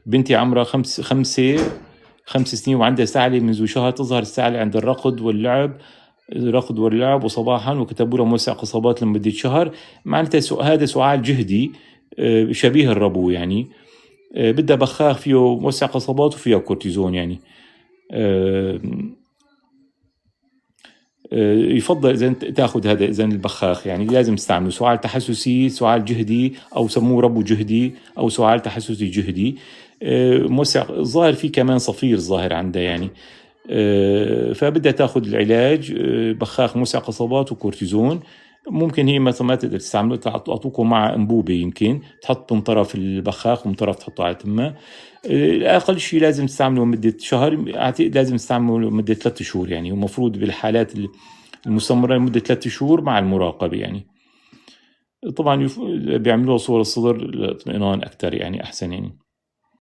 بنتي عمرها 5 سنين وعندها سعلة منذ شهر، تظهر السعلة عند الركض واللعب وصباحا، وكتبوا لها موسع قصبات لمدة شهر. معناتها هذا سعال جهدي شبيه الربو يعني. بدها بخاخ فيه موسع قصبات وفيه كورتيزون يعني. يفضل إذا تاخذ هذا إذا البخاخ يعني لازم تستعمله سعال تحسسي، سعال جهدي، أو سموه ربو جهدي أو سعال تحسسي جهدي. موسع الظاهر فيه كمان صفير ظاهر عندها يعني. فبدها تاخذ العلاج بخاخ موسع قصبات وكورتيزون. ممكن هي مثلا ما تقدر تستعمله، تعطوكم مع انبوبه، يمكن تحط من طرف البخاخ ومن طرف تحطه على تمه. اقل شيء لازم تستعمله مده شهر، اعتقد لازم تستعمله مده 3 شهور يعني، ومفروض بالحالات المستمره لمده 3 شهور مع المراقبه يعني. طبعا بيعملوها صور الصدر لاطمئنان اكثر يعني، احسن يعني.